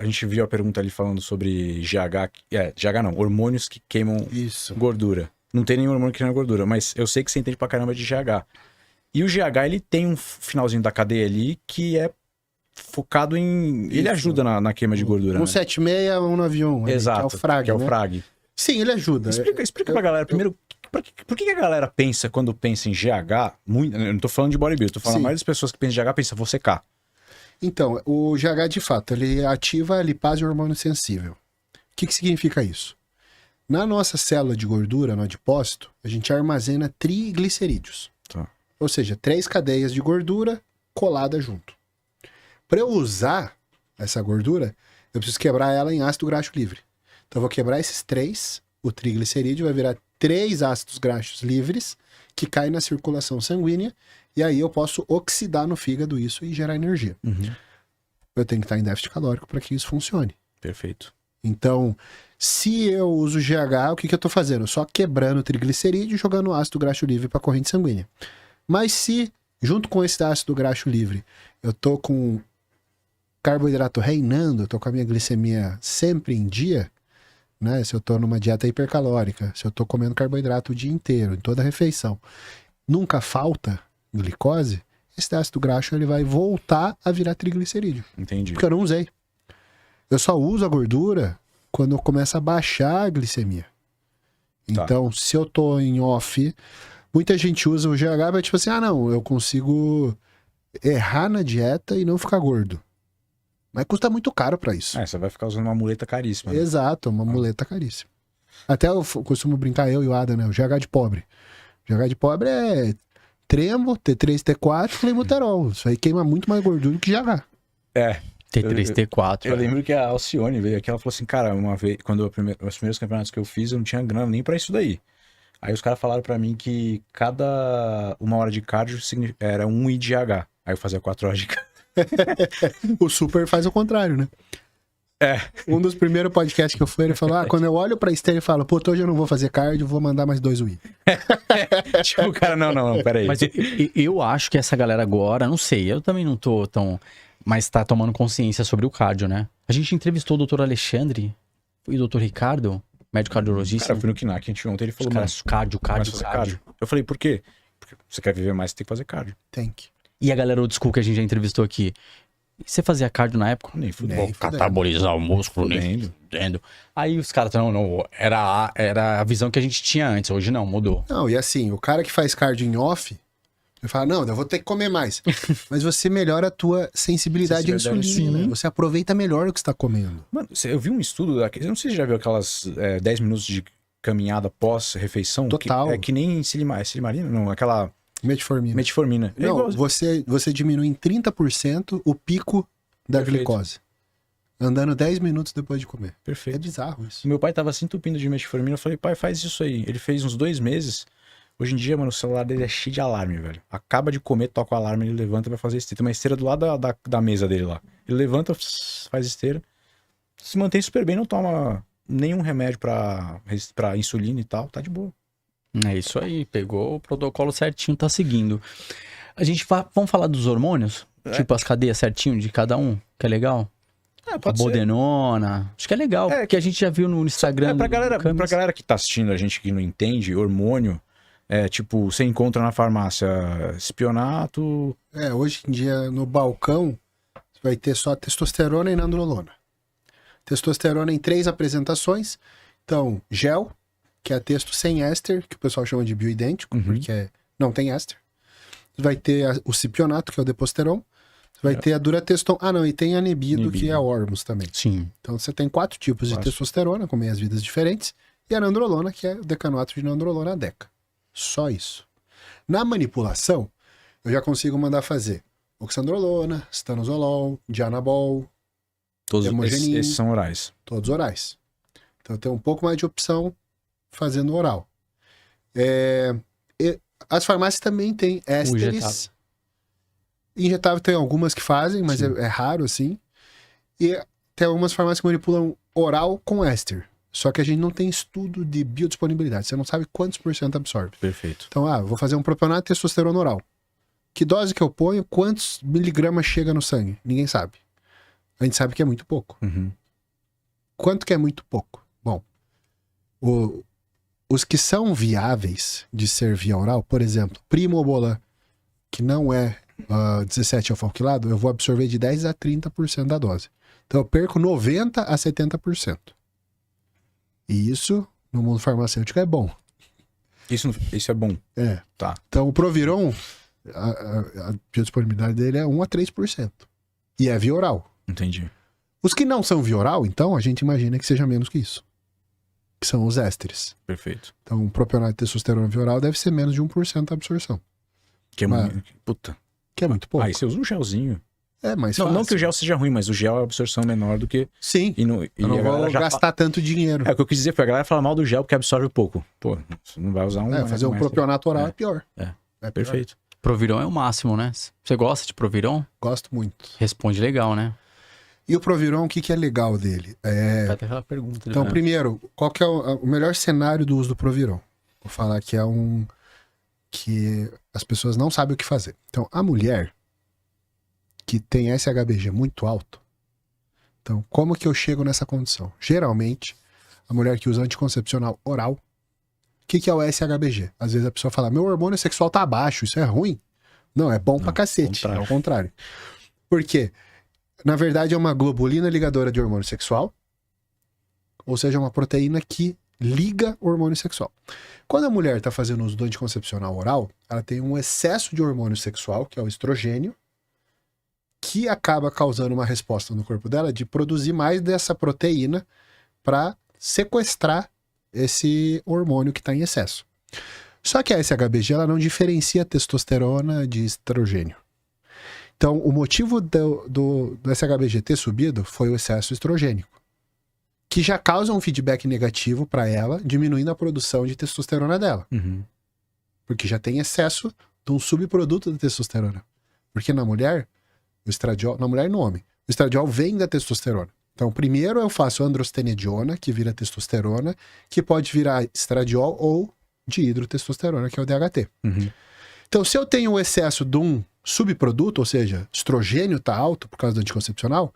a gente viu a pergunta ali falando sobre GH. GH não, hormônios que queimam gordura. Não tem nenhum hormônio que queima gordura, mas eu sei que você entende pra caramba de GH. E o GH, ele tem um finalzinho da cadeia ali que é focado em... Ele ajuda na queima de gordura, 176, 191. Exato, que é o frag, que é o frag. Sim, ele ajuda. Explica pra galera, primeiro, por que a galera pensa, quando pensa em GH, eu não tô falando de bodybuilder, tô falando a maioria das pessoas que pensam em GH pensa, vou secar. Então, o GH, de fato, ele ativa a lipase hormônio sensível. O que significa isso? Na nossa célula de gordura, no adipócito, a gente armazena triglicerídeos. Tá. Ou seja, 3 cadeias de gordura coladas junto. Para eu usar essa gordura, eu preciso quebrar ela em ácido graxo livre. Então, eu vou quebrar esses 3, o triglicerídeo vai virar 3 ácidos graxos livres que caem na circulação sanguínea e aí eu posso oxidar no fígado isso e gerar energia. Uhum. Eu tenho que estar em déficit calórico para que isso funcione. Perfeito. Então, se eu uso GH, o que eu estou fazendo? Só quebrando o triglicerídeo e jogando ácido graxo livre para a corrente sanguínea. Mas se, junto com esse ácido graxo livre, eu estou com carboidrato reinando, eu estou com a minha glicemia sempre em dia, né? Se eu estou numa dieta hipercalórica, se eu estou comendo carboidrato o dia inteiro, em toda refeição, nunca falta glicose, esse ácido graxo ele vai voltar a virar triglicerídeo. Entendi. Porque eu não usei. Eu só uso a gordura quando eu começo a baixar a glicemia. Então, se eu tô em off, muita gente usa o GH para tipo assim, não, eu consigo errar na dieta e não ficar gordo. Mas custa muito caro para isso. Você vai ficar usando uma muleta caríssima. Né? Exato, uma muleta caríssima. Até eu costumo brincar, eu e o Adam, né? O GH de pobre. O GH de pobre é Trembo, T3, T4, clenbuterol. Isso aí queima muito mais gordura do que GH. T3, T4. Eu lembro que a Alcione veio aqui, ela falou assim, cara, uma vez, quando os primeiros campeonatos que eu fiz, eu não tinha grana nem pra isso daí. Aí os caras falaram pra mim que cada 1 hora de cardio era 1 IDH. Aí eu fazia 4 horas de cardio. O Super faz o contrário, né? Um dos primeiros podcasts que eu fui, ele falou, quando eu olho pra esteira e falo, hoje eu não vou fazer cardio, vou mandar mais 2 UI. Tipo, o cara, não, peraí. Mas eu acho que essa galera agora, não sei, eu também não tô tão... Mas tá tomando consciência sobre o cardio, né? A gente entrevistou o Dr. Alexandre e o Dr. Ricardo, médico cardiologista. Cara, eu fui no KNAC ontem, ele falou, cardio. Eu falei, por quê? Porque você quer viver mais, você tem que fazer cardio. Tem que. E a galera old school que a gente já entrevistou aqui, você fazia cardio na época? Nem futebol. Catabolizar o músculo, nem fudendo. Aí os caras, não, era a visão que a gente tinha antes, hoje não, mudou. Não, e assim, o cara que faz cardio em off, ele fala, não, eu vou ter que comer mais. Mas você melhora a tua sensibilidade à insulina, né? Você aproveita melhor o que você tá comendo. Mano, eu vi um estudo, eu não sei se você já viu aquelas 10 minutos de caminhada pós-refeição. Total. Que nem silimarina, não, aquela... Metformina. Não, você diminui em 30% o pico da glicose. Andando 10 minutos depois de comer. Perfeito. É bizarro isso. Meu pai tava se entupindo de metformina, eu falei, pai, faz isso aí. Ele fez uns 2 meses. Hoje em dia, mano, o celular dele é cheio de alarme, velho. Acaba de comer, toca o alarme, ele levanta e vai fazer esteira. Tem uma esteira do lado da mesa dele lá. Ele levanta, faz esteira. Se mantém super bem, não toma nenhum remédio pra insulina e tal, tá de boa. É isso aí, pegou o protocolo certinho, tá seguindo. A gente vamos falar dos hormônios? Tipo as cadeias certinho de cada um, que é legal? Pode ser. Bodenona, acho que é legal, porque a gente já viu no Instagram. Pra galera que tá assistindo, a gente que não entende, hormônio, tipo, você encontra na farmácia espionato... Hoje em dia no balcão, você vai ter só testosterona e nandrolona. Testosterona em 3 apresentações, então, gel, que é testo sem éster, que o pessoal chama de bioidêntico, porque não tem éster. Vai ter o cipionato, que é o deposteron. Vai ter a durateston. E tem a nebido, que é a hormos também. Sim. Então você tem 4 tipos de testosterona, com meias vidas diferentes, e a nandrolona, que é o decanoato de nandrolona deca. Só isso. Na manipulação, eu já consigo mandar fazer oxandrolona, stanozolol, dianabol, todos esses são orais. Todos orais. Então tem um pouco mais de opção fazendo oral. As farmácias também têm ésteres. Injetável tem algumas que fazem, mas é raro assim. E tem algumas farmácias que manipulam oral com éster. Só que a gente não tem estudo de biodisponibilidade. Você não sabe quantos % absorve. Perfeito. Então, vou fazer um propionato de testosterona oral. Que dose que eu ponho? Quantos miligramas chega no sangue? Ninguém sabe. a gente sabe que é muito pouco. Uhum. Quanto que é muito pouco? Bom, os que são viáveis de ser via oral, por exemplo, Primobolan, que não é 17 alfa-alquilado, eu vou absorver de 10 a 30% da dose. Então eu perco 90 a 70%. E isso, no mundo farmacêutico, é bom. Isso é bom. É. Tá. Então o Proviron, a biodisponibilidade dele é 1 a 3%. E é via oral. Entendi. Os que não são via oral, então, a gente imagina que seja menos que isso. Que são os ésteres. Perfeito. Então, o propionato de testosterona via oral deve ser menos de 1% da absorção. Que é Mas- muito... Puta. Que é muito pouco. Aí você usa um gelzinho. É mais Não, fácil. não que o gel seja ruim, mas o gel é a absorção menor do que... Sim. E Eu não a galera vou já gastar tanto dinheiro. É, o que eu quis dizer foi a galera fala mal do gel porque absorve pouco. Pô, você não vai usar um... Fazer um propionato oral é pior. É. É pior. Perfeito. Proviron é o máximo, né? Você gosta de Proviron? Gosto muito. Responde legal, né? E o Proviron, o que é legal dele? Vai ter aquela pergunta. Então, né? primeiro, qual que é o melhor cenário do uso do Proviron? Vou falar que é que as pessoas não sabem o que fazer. Então, a mulher que tem SHBG muito alto, então, como que eu chego nessa condição? Geralmente, a mulher que usa anticoncepcional oral, o que é o SHBG? Às vezes a pessoa fala, meu hormônio sexual tá baixo, isso é ruim? Não, é bom pra cacete. contrário. É o contrário. Por quê? Na verdade, é uma globulina ligadora de hormônio sexual, ou seja, uma proteína que liga o hormônio sexual. Quando a mulher está fazendo uso do anticoncepcional oral, ela tem um excesso de hormônio sexual, que é o estrogênio, que acaba causando uma resposta no corpo dela de produzir mais dessa proteína para sequestrar esse hormônio que está em excesso. Só que a SHBG ela não diferencia testosterona de estrogênio. Então, o motivo do SHBG ter subido foi o excesso estrogênico, que já causa um feedback negativo para ela, diminuindo a produção de testosterona dela. Uhum. Porque já tem excesso de um subproduto da testosterona. Porque na mulher, o estradiol, na mulher e no homem, o estradiol vem da testosterona. Então, primeiro eu faço androstenediona, que vira testosterona, que pode virar estradiol ou dihidrotestosterona, que é o DHT. Uhum. Então, se eu tenho o excesso de um subproduto, ou seja, estrogênio está alto por causa do anticoncepcional,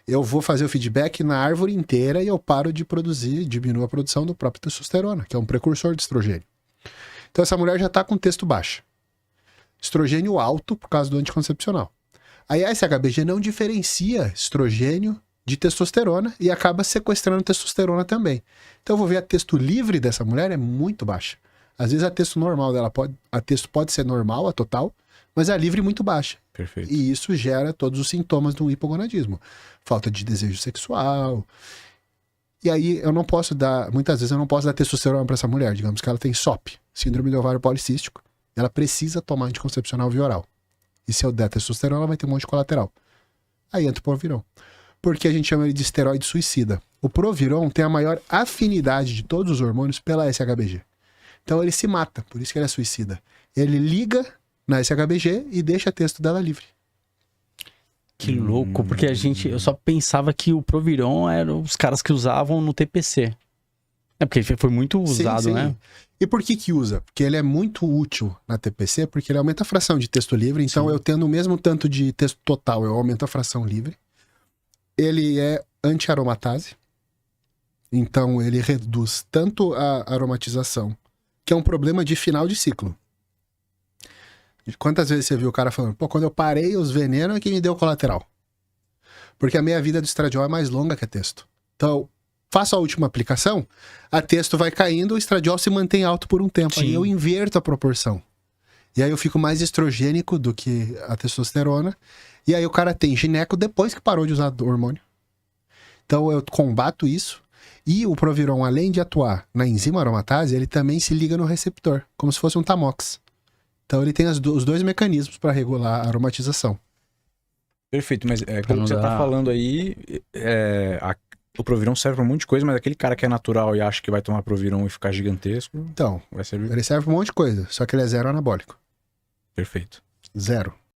eu vou fazer o feedback na árvore inteira e eu paro de produzir, diminuo a produção do próprio testosterona, que é um precursor de estrogênio. Então, essa mulher já está com texto baixo. Estrogênio alto por causa do anticoncepcional. Aí a SHBG não diferencia estrogênio de testosterona e acaba sequestrando testosterona também. Então eu vou ver a texto livre dessa mulher é muito baixa. Às vezes a texto normal dela pode ser normal, a total, mas a livre muito baixa. Perfeito. E isso gera todos os sintomas do hipogonadismo. Falta de desejo sexual. E aí eu não posso dar, muitas vezes eu não posso dar testosterona para essa mulher, digamos que ela tem SOP, síndrome do ovário policístico. Ela precisa tomar anticoncepcional via oral. E se eu der testosterona, ela vai ter um monte de colateral. Aí entra o Proviron. Porque a gente chama ele de esteroide suicida. O Proviron tem a maior afinidade de todos os hormônios pela SHBG. Então ele se mata, por isso que ele é suicida. Ele liga na SHBG e deixa a texto dela livre. Que louco, porque eu só pensava que o Proviron eram os caras que usavam no TPC. É porque foi muito usado, Sim, sim. né? E por que usa? Porque ele é muito útil na TPC, porque ele aumenta a fração de texto livre. Então, eu tendo o mesmo tanto de texto total, eu aumento a fração livre. Ele é anti-aromatase. Então, ele reduz tanto a aromatização, que é um problema de final de ciclo. Quantas vezes você viu o cara falando, pô, quando eu parei os venenos é que me deu colateral. Porque a meia-vida do estradiol é mais longa que a texto. Então, faço a última aplicação, a texto vai caindo, o estradiol se mantém alto por um tempo. Sim. Aí eu inverto a proporção. E aí eu fico mais estrogênico do que a testosterona. E aí o cara tem gineco depois que parou de usar o hormônio. Então eu combato isso. E o Proviron, além de atuar na enzima aromatase, ele também se liga no receptor, como se fosse um Tamox. Então ele tem os dois mecanismos para regular a aromatização. Perfeito, mas Pra pelo não que você tá dar- falando aí, o Proviron serve pra um monte de coisa, mas aquele cara que é natural e acha que vai tomar Proviron e ficar gigantesco, Então, vai servir. ele serve pra um monte de coisa, só que ele é zero anabólico. Perfeito. Zero.